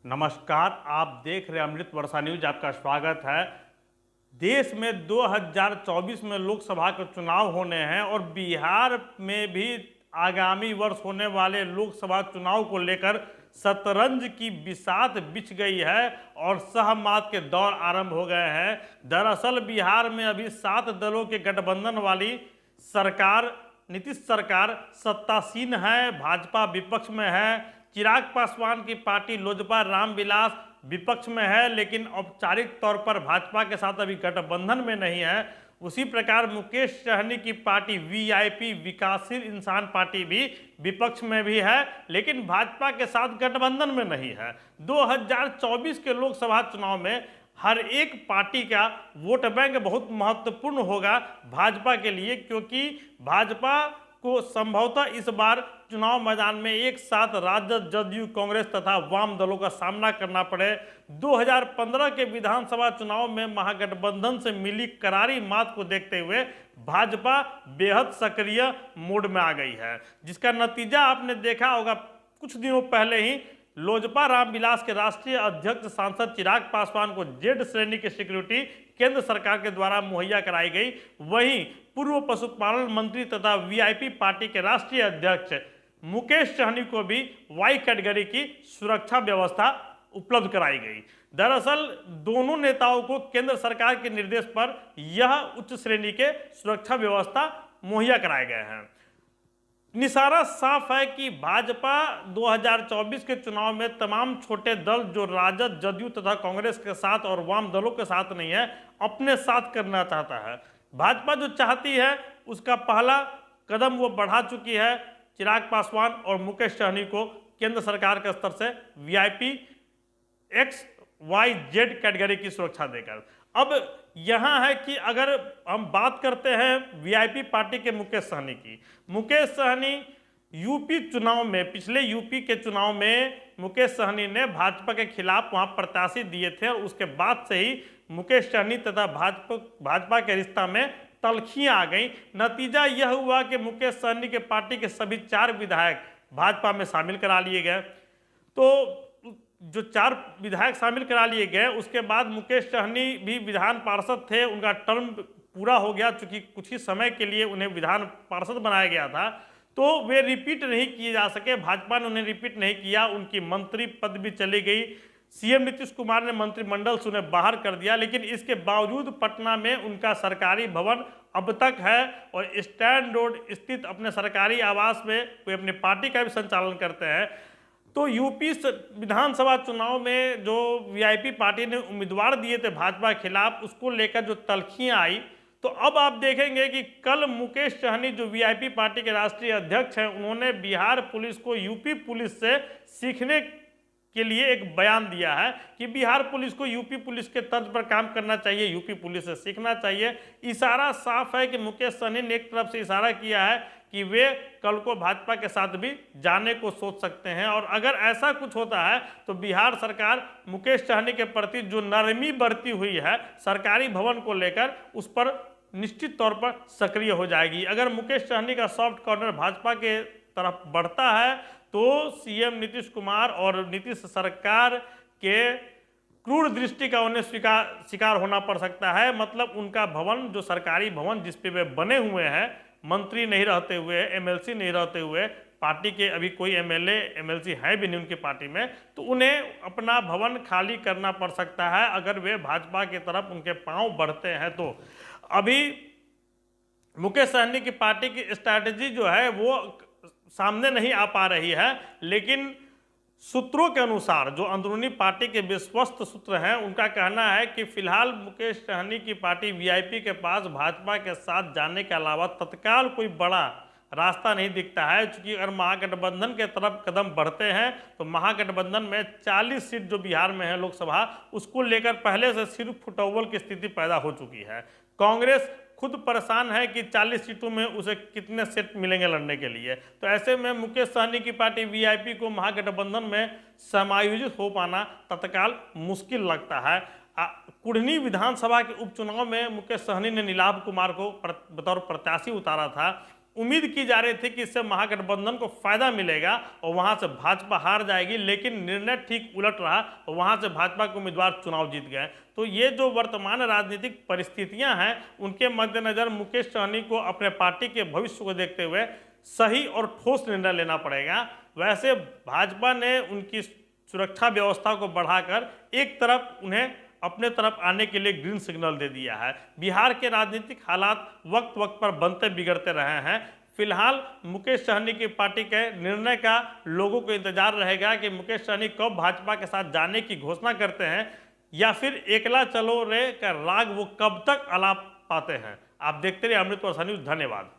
नमस्कार, आप देख रहे हैं अमृत वर्षा न्यूज। आपका स्वागत है। देश में 2024 में लोकसभा के चुनाव होने हैं और बिहार में भी आगामी वर्ष होने वाले लोकसभा चुनाव को लेकर शतरंज की बिसात बिछ गई है और सहमात के दौर आरंभ हो गए हैं। दरअसल बिहार में अभी 7 दलों के गठबंधन वाली सरकार, नीतीश सरकार सत्तासीन है, भाजपा विपक्ष में है। चिराग पासवान की पार्टी लोजपा रामविलास विपक्ष में है, लेकिन औपचारिक तौर पर भाजपा के साथ अभी गठबंधन में नहीं है। उसी प्रकार मुकेश सहनी की पार्टी वीआईपी विकासशील इंसान पार्टी भी विपक्ष में भी है, लेकिन भाजपा के साथ गठबंधन में नहीं है। 2024 के लोकसभा चुनाव में हर एक पार्टी का वोट बैंक बहुत महत्वपूर्ण होगा भाजपा के लिए, क्योंकि भाजपा को संभवतः इस बार चुनाव मैदान में एक साथ राजद, जदयू, कांग्रेस तथा वाम दलों का सामना करना पड़े। 2015 के विधानसभा चुनाव में महागठबंधन से मिली करारी मात को देखते हुए भाजपा बेहद सक्रिय मोड में आ गई है, जिसका नतीजा आपने देखा होगा। कुछ दिनों पहले ही लोजपा रामविलास के राष्ट्रीय अध्यक्ष सांसद चिराग पासवान को जेड श्रेणी की सिक्योरिटी केंद्र सरकार के द्वारा मुहैया कराई गई। वहीं पूर्व पशुपालन मंत्री तथा वीआईपी पार्टी के राष्ट्रीय अध्यक्ष मुकेश सहनी को भी वाई कैटेगरी की सुरक्षा व्यवस्था उपलब्ध कराई गई। दरअसल दोनों नेताओं को केंद्र सरकार के निर्देश पर यह उच्च श्रेणी के सुरक्षा व्यवस्था मुहैया कराए गए हैं। निशाना साफ है कि भाजपा 2024 के चुनाव में तमाम छोटे दल जो राजद, जदयू तथा कांग्रेस के साथ और वाम दलों के साथ नहीं है, अपने साथ करना चाहता है। भाजपा जो चाहती है उसका पहला कदम वो बढ़ा चुकी है, चिराग पासवान और मुकेश सहनी को केंद्र सरकार के स्तर से वीआईपी XYZ कैटेगरी की सुरक्षा देकर। अब यहाँ है कि अगर हम बात करते हैं वीआईपी पार्टी के मुकेश सहनी की, मुकेश सहनी यूपी चुनाव में, पिछले यूपी के चुनाव में मुकेश सहनी ने भाजपा के खिलाफ वहाँ प्रत्याशी दिए थे और उसके बाद से ही मुकेश सहनी तथा भाजपा के रिश्ता में तल्खियाँ आ गई। नतीजा यह हुआ कि मुकेश सहनी के पार्टी के सभी 4 विधायक भाजपा में शामिल करा लिए गए। तो जो 4 विधायक शामिल करा लिए गए, उसके बाद मुकेश सहनी भी विधान पार्षद थे, उनका टर्म पूरा हो गया। चूंकि कुछ ही समय के लिए उन्हें विधान पार्षद बनाया गया था, तो वे रिपीट नहीं किए जा सके, भाजपा ने उन्हें रिपीट नहीं किया। उनकी मंत्री पद भी चली गई, सीएम नीतीश कुमार ने मंत्रिमंडल से उन्हें बाहर कर दिया। लेकिन इसके बावजूद पटना में उनका सरकारी भवन अब तक है और स्टैंड रोड स्थित अपने सरकारी आवास में वे अपनी पार्टी का भी संचालन करते हैं। तो यूपी विधानसभा चुनाव में जो वीआईपी पार्टी ने उम्मीदवार दिए थे भाजपा के खिलाफ, उसको लेकर जो तल्खियाँ आई, तो अब आप देखेंगे कि कल मुकेश सहनी जो वीआईपी पार्टी के राष्ट्रीय अध्यक्ष हैं, उन्होंने बिहार पुलिस को यूपी पुलिस से सीखने के लिए एक बयान दिया है कि बिहार पुलिस को यूपी पुलिस के तर्ज पर काम करना चाहिए, यूपी पुलिस से सीखना चाहिए। इशारा साफ है कि मुकेश सहनी ने एक तरफ से इशारा किया है कि वे कल को भाजपा के साथ भी जाने को सोच सकते हैं, और अगर ऐसा कुछ होता है तो बिहार सरकार मुकेश सहनी के प्रति जो नरमी बरती हुई है सरकारी भवन को लेकर, उस पर निश्चित तौर पर सक्रिय हो जाएगी। अगर मुकेश सहनी का सॉफ्ट कॉर्नर भाजपा के तरफ बढ़ता है तो सीएम नीतीश कुमार और नीतीश सरकार के क्रूर दृष्टि का उन्हें शिकार होना पड़ सकता है। मतलब उनका भवन, जो सरकारी भवन जिस पे वे बने हुए हैं, मंत्री नहीं रहते हुए, एमएलसी नहीं रहते हुए, पार्टी के अभी कोई एमएलए एमएलसी है भी नहीं उनकी पार्टी में, तो उन्हें अपना भवन खाली करना पड़ सकता है अगर वे भाजपा की तरफ उनके पांव बढ़ते हैं। तो अभी मुकेश सहनी की पार्टी की स्ट्रैटेजी जो है वो सामने नहीं आ पा रही है, लेकिन सूत्रों के अनुसार, जो अंदरूनी पार्टी के विश्वस्त सूत्र हैं, उनका कहना है कि फिलहाल मुकेश सहनी की पार्टी वीआईपी के पास भाजपा के साथ जाने के अलावा तत्काल कोई बड़ा रास्ता नहीं दिखता है। क्योंकि अगर महागठबंधन के तरफ कदम बढ़ते हैं तो महागठबंधन में 40 सीट जो बिहार में है लोकसभा, उसको लेकर पहले से सिर्फ फुटअव्वल की स्थिति पैदा हो चुकी है। कांग्रेस खुद परेशान है कि 40 सीटों में उसे कितने सीट मिलेंगे लड़ने के लिए। तो ऐसे में मुकेश सहनी की पार्टी वीआईपी को महागठबंधन में समायोजित हो पाना तत्काल मुश्किल लगता है। कुढ़नी विधानसभा के उपचुनाव में मुकेश सहनी ने नीलाभ कुमार को बतौर प्रत्याशी उतारा था। उम्मीद की जा रही थी कि इससे महागठबंधन को फायदा मिलेगा और वहां से भाजपा हार जाएगी, लेकिन निर्णय ठीक उलट रहा और वहां से भाजपा के उम्मीदवार चुनाव जीत गए। तो ये जो वर्तमान राजनीतिक परिस्थितियां हैं, उनके मद्देनजर मुकेश सहनी को अपने पार्टी के भविष्य को देखते हुए सही और ठोस निर्णय लेना पड़ेगा। वैसे भाजपा ने उनकी सुरक्षा व्यवस्था को बढ़ाकर एक तरफ उन्हें अपने तरफ आने के लिए ग्रीन सिग्नल दे दिया है। बिहार के राजनीतिक हालात वक्त वक्त पर बनते बिगड़ते रहे हैं। फिलहाल मुकेश सहनी की पार्टी के निर्णय का लोगों को इंतजार रहेगा कि मुकेश सहनी कब भाजपा के साथ जाने की घोषणा करते हैं या फिर एकला चलो रे का राग वो कब तक आलाप पाते हैं। आप देखते रहिए अमृत वर्षा न्यूज़। धन्यवाद।